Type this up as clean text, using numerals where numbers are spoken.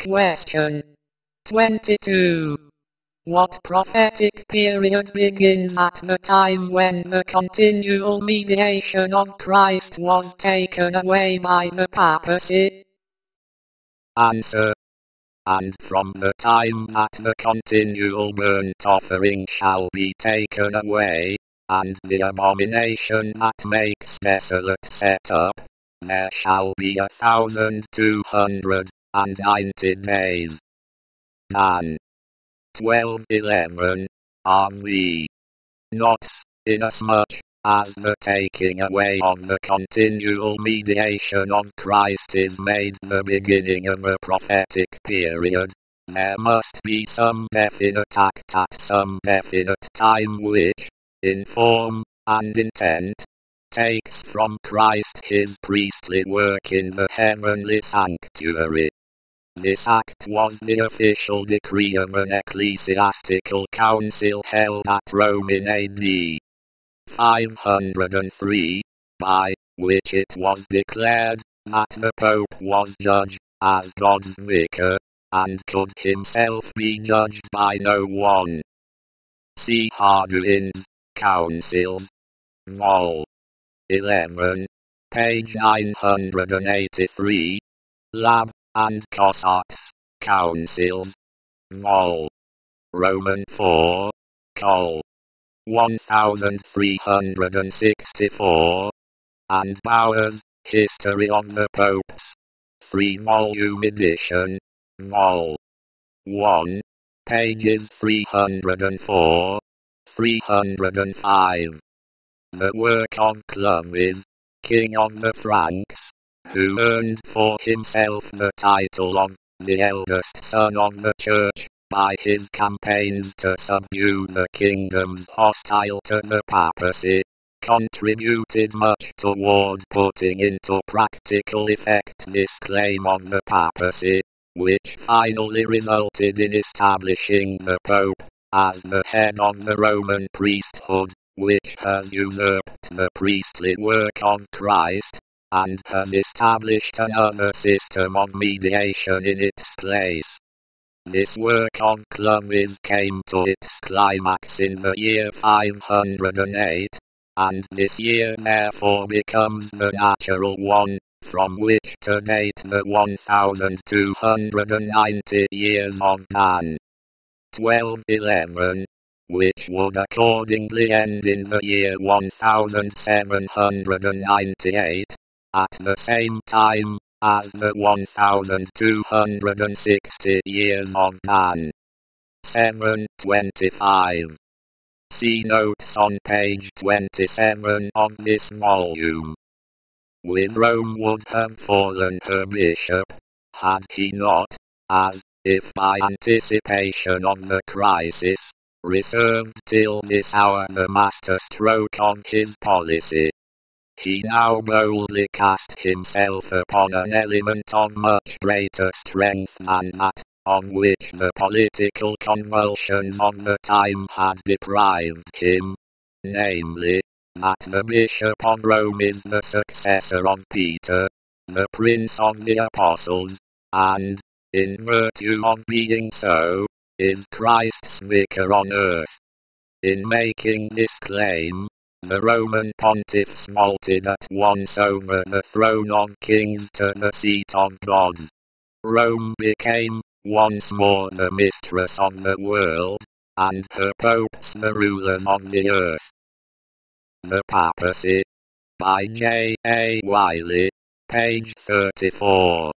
Question 22. What prophetic period begins at the time when the continual mediation of Christ was taken away by the papacy? Answer. And from the time that the continual burnt offering shall be taken away, and the abomination that makes desolate set up, there shall be 1,290 days. Dan. 12:11, RV.NOTES, inasmuch as the taking away of the continual mediation of Christ is made the beginning of a prophetic period, there must be some definite act at some definite time which, in form and intent, takes from Christ his priestly work in the heavenly sanctuary. This act was the official decree of an ecclesiastical council held at Rome in AD 503, by which it was declared that the Pope was judged as God's vicar, and could himself be judged by no one. See Hardouin's Councils, Vol. 11, page 983, Labbe and Cossart's Councils, Vol. Roman 4, Col. 1364, and Bauer's History of the Popes, 3-volume edition, Vol. 1, pages 304, 305. The work of Clovis, King of the Franks, who earned for himself the title of the eldest son of the church, by his campaigns to subdue the kingdoms hostile to the papacy, contributed much toward putting into practical effect this claim of the papacy, which finally resulted in establishing the Pope as the head of the Roman priesthood, which has usurped the priestly work of Christ, and has established another system of mediation in its place. This work of Clovis came to its climax in the year 508, and this year therefore becomes the natural one, from which to date the 1,290 years of Dan. 1211, which would accordingly end in the year 1798, at the same time as the 1,260 years of Dan. 725. See notes on page 27 of this volume. With Rome would have fallen her bishop, had he not, as if by anticipation of the crisis, reserved till this hour the master stroke of his policy. He now boldly cast himself upon an element of much greater strength than that, of which the political convulsions of the time had deprived him, namely, that the Bishop of Rome is the successor of Peter, the Prince of the Apostles, and, in virtue of being so, is Christ's vicar on earth. In making this claim, the Roman pontiffs vaulted at once over the throne of kings to the seat of gods. Rome became, once more, the mistress of the world, and her popes the rulers of the earth. The Papacy, by J. A. Wiley, page 34.